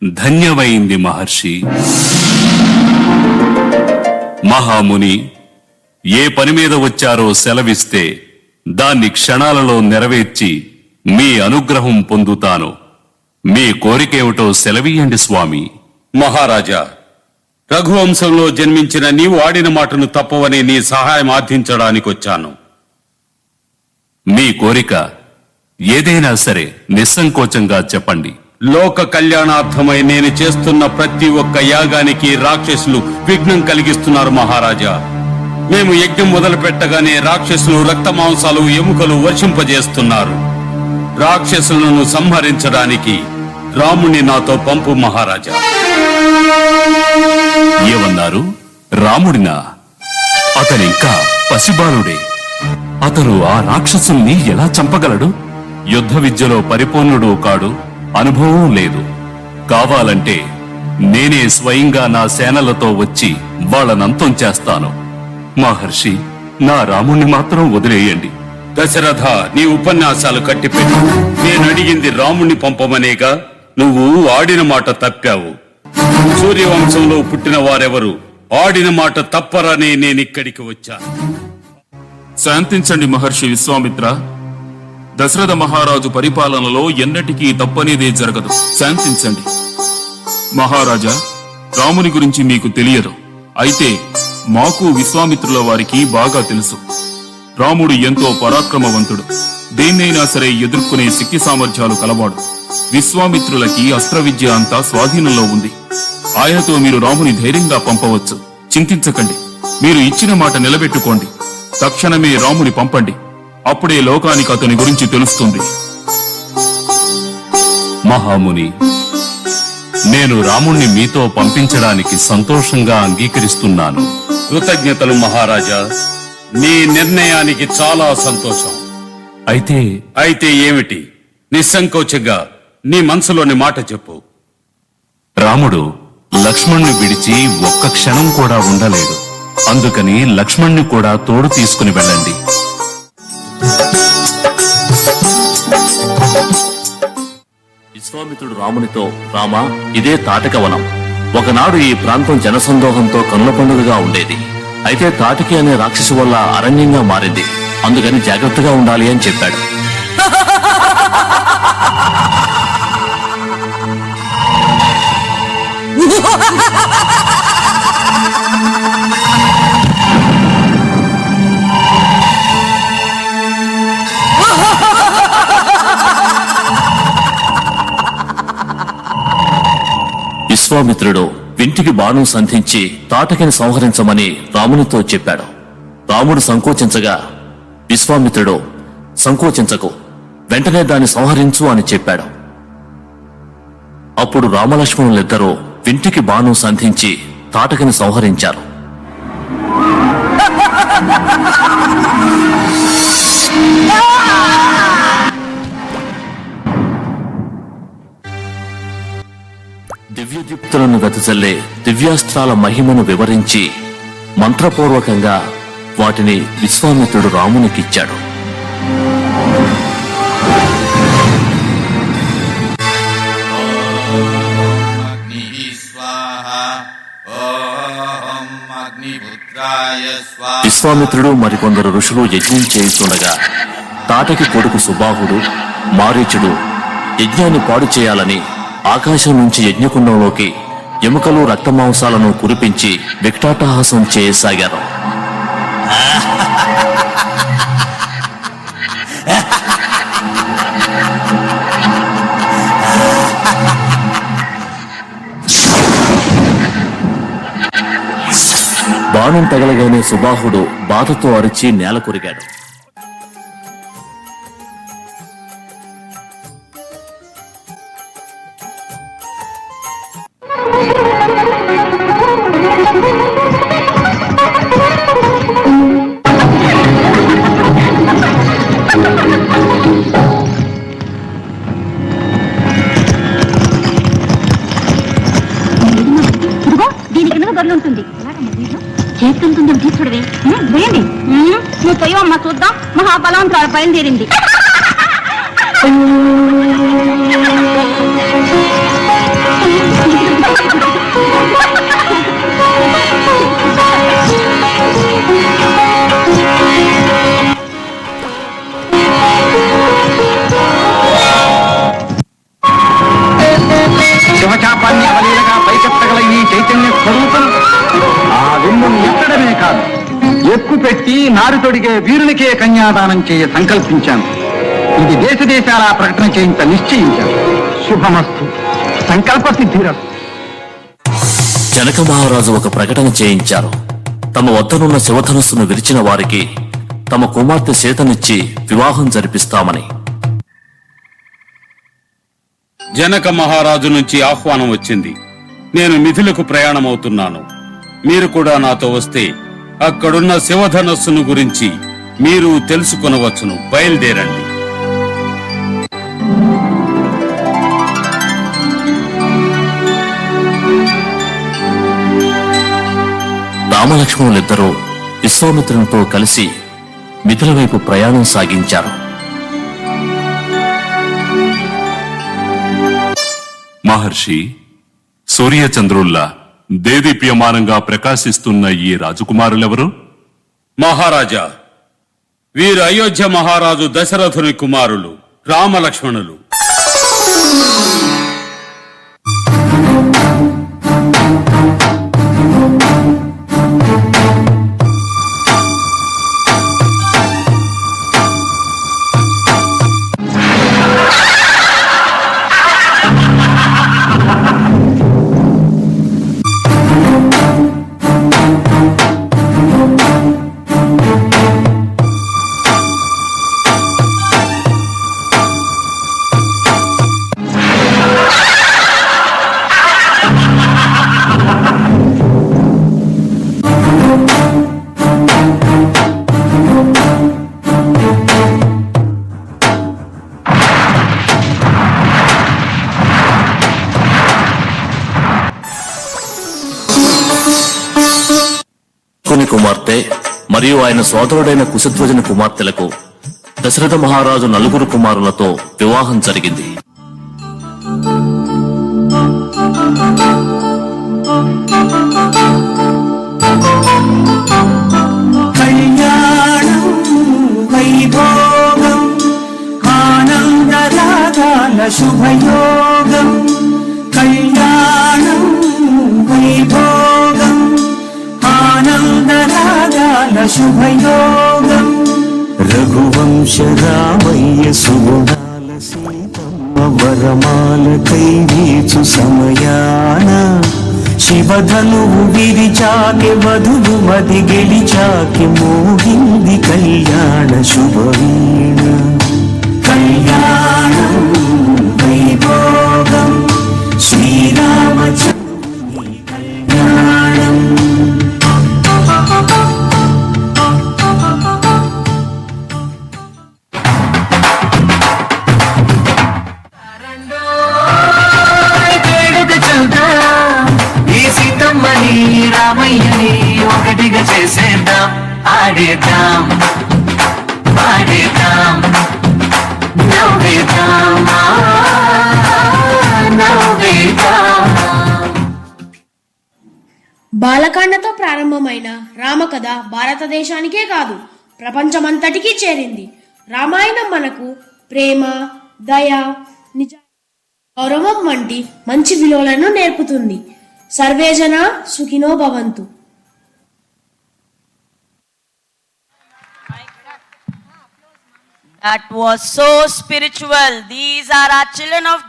ధన్యమైంది మహర్షి. మహాముని, ఏ పని మీద వచ్చారో సెలవిస్తే దాన్ని క్షణాలలో నెరవేర్చి మీ అనుగ్రహం పొందుతాను. మీ కోరికేమిటో సెలవీయండి స్వామి. మహారాజా, రఘువంశంలో జన్మించిన నీవు ఆడిన మాటను తప్పవని నీ సహాయం ఆర్థించడానికి వచ్చాను. మీ కోరిక ఏదైనా సరే నిస్సంకోచంగా చెప్పండి. లోక కళ్యాణార్థమై నేను చేస్తున్న ప్రతి ఒక్క యాగానికి రాక్షసులు విఘ్నం కలిగిస్తున్నారు మహారాజా. మేము యజ్ఞం మొదలు పెట్టగానే రాక్షసులు రక్త మాంసాలు ఎముకలు వర్షింపజేస్తున్నారు. రాక్షసులను సంహరించడానికి రాముణ్ణి నాతో పంపు మహారాజా. ఏమన్నారు? రాముడినా? అతనింకా పసిబాలుడే. అతను ఆ రాక్షసుల్ని ఎలా చంపగలడు? యుద్ధ విద్యలో పరిపూర్ణుడు కాడు, అనుభవం లేదు. కావాలంటే నేనే స్వయంగా నా సేనలతో వచ్చి వాళ్ళనంతం చేస్తాను. మహర్షి, నా రాముణ్ణి మాత్రం వదిలేయండి. దశరథ, నీ ఉపన్యాసాలు కట్టిపెట్టు. నేను అడిగింది రాముణ్ణి పంపమనేగా. నువ్వు ఆడిన మాట తప్పావు. సూర్యవంశంలో పుట్టిన వారెవరు ఆడిన మాట తప్పరని నేనిక్కడికి వచ్చాను. శాంతించండి మహర్షి విశ్వామిత్ర. దశరథ మహారాజు పరిపాలనలో ఎన్నటికీ తప్పనేదే జరగదు. శాంతించండి. మహారాజా, రాముని గురించి మీకు తెలియదు. అయితే మాకు విశ్వామిత్రుల వారికి బాగా తెలుసు. రాముడు ఎంతో పరాక్రమవంతుడు. దేన్నైనా సరే ఎదుర్కొనే శక్తి సామర్థ్యాలు కలవాడు. విశ్వామిత్రులకి అస్త్ర విద్య అంతా స్వాధీనంలో ఉంది. ఆయనతో మీరు రాముని ధైర్యంగా పంపవచ్చు. చింతించకండి. మీరు ఇచ్చిన మాట నిలబెట్టుకోండి. తక్షణమే రాముని పంపండి. అప్పుడే లోకానికి అతని గురించి తెలుస్తుంది. మహాముని, నేను రాముణ్ణి మీతో పంపించడానికి సంతోషంగా అంగీకరిస్తున్నాను. కృతజ్ఞతలు మహారాజా. నీ నిర్ణయానికి చాలా సంతోషం. అయితే ఏమిటి? నిస్సంకోచంగా నీ మనసులోని మాట చెప్పు. రాముడు లక్ష్మణ్ణి విడిచి ఒక్క క్షణం కూడా ఉండలేడు. అందుకని లక్ష్మణ్ణి కూడా తోడు తీసుకుని వెళ్ళండి. విశ్వామిత్రుడు రామునితో, రామా, ఇదే తాటకవనం. ఒకనాడు ఈ ప్రాంతం జనసందోహంతో కనుల పండుగగా ఉండేది. అయితే తాటకి అనే రాక్షసు వల్ల అరణ్యంగా మారింది. అందుకని జాగ్రత్తగా ఉండాలి అని చెప్పాడు. విశ్వామిత్రుడు వింటికి బాణం సంధించి తాటకిని సంహరించమని రామునితో చెప్పాడు. రాముడు సంకోచించగా విశ్వామిత్రుడు, సంకోచించకు, వెంటనే దాన్ని సంహరించు అని చెప్పాడు. అప్పుడు రామలక్ష్మణులిద్దరూ వింటికి బాణం సంధించి తాటకిని సంహరించారు. దివ్యదీప్తులను వెదజల్లే దివ్యాస్త్రాల మహిమను వివరించి మంత్రపూర్వకంగా వాటిని విశ్వామిత్రుడు రామునికిచ్చాడు. విశ్వామిత్రుడు మరికొందరు ఋషులు యజ్ఞం చేస్తుండగా తాటకి కొడుకు సుబాహుడు, మారీచుడు యజ్ఞాన్ని పాడు చేయాలని ఆకాశం నుంచి యజ్ఞకుండంలోకి ఎముకలు రక్తమాంసాలను కురిపించి వికటాటహాసం చేయసాగారు. బాణం తగలగానే సుబాహుడు బాధతో అరిచి నేల కొరిగాడు. చేస్తుంటుంది తీసుకుడవే వేయండి. నువ్వు పోయవమ్మా, చూద్దాం. మహాబలవంతురాలు బయలుదేరింది. విశ్వాన్ని అవలీలగా పైకెత్తగల ఈ చైతన్య స్వరూపం ఆ వెన్నును ఎత్తడమే కాదు, ఎక్కు పెట్టి నారు తొడిగే వీరునికే కన్యాదానం చేయ సంకల్పించాను. ఇది దేశ దేశాల ప్రకటన చేయించ నిశ్చయించాను. శుభమస్తు. సంకల్ప సిద్ధిరస్తు. జనక మహారాజు ఒక ప్రకటన చేయించారు. తమ వద్దనున్న శివధనుస్సును విరిచిన వారికి తమ కుమార్తె సీతనిచ్చి వివాహం జరిపిస్తామని. జనక మహారాజు నుంచి ఆహ్వానం వచ్చింది. నేను మిథిలకు ప్రయాణమవుతున్నాను. మీరు కూడా నాతో వస్తే అక్కడున్న శివధనస్సును గురించి మీరు తెలుసుకొనవచ్చును. బయలుదేరండి. రామలక్ష్మణులిద్దరూ విశ్వామిత్రునితో కలిసి మిథిల వైపు ప్రయాణం సాగించారు. మహర్షి, సూర్యచంద్రుల్లా దేదీప్యమానంగా ప్రకాశిస్తున్న ఈ రాజకుమారులెవరు? మహారాజా, వీరు అయోధ్య మహారాజు దశరథుని కుమారులు రామలక్ష్మణులు. కుమార్తె మరియు ఆయన సోదరుడైన కుశధ్వజుని కుమార్తెలకు దశరథ మహారాజు 4 కుమారులతో వివాహం జరిగింది. కళ్యాణం వైభోగం ఆనందరాగాల శుభయోగం. కళ్యాణం వైభోగం ఆనందరాగాల శుభయోగం. రఘువంశ రామయ్య సుగుణాల సీతమ్మ వరమాల కైవీచు సమయాన శివధనువు విరిచాకె వధువు మది గెలిచాకె మోగింది కళ్యాణ శుభవీణ. కళ్యాణం వైభోగం శ్రీరామచంద్రుని కళ్యాణం. రామయ్యని ఒకటిగా చేసేద్దాం, ఆడేద్దాం పాడేద్దాం నవ్వేద్దాం నవ్వేద్దాం. బాలకాండతో ప్రారంభమైన రామకథ భారతదేశానికే కాదు ప్రపంచమంతటికీ చేరింది. రామాయణం మనకు ప్రేమ, దయ, నిజ, గౌరవం వంటి మంచి విలువలను నేర్పుతుంది. సర్వే జన సుఖినో భవంతు. That was so spiritual. These are our children of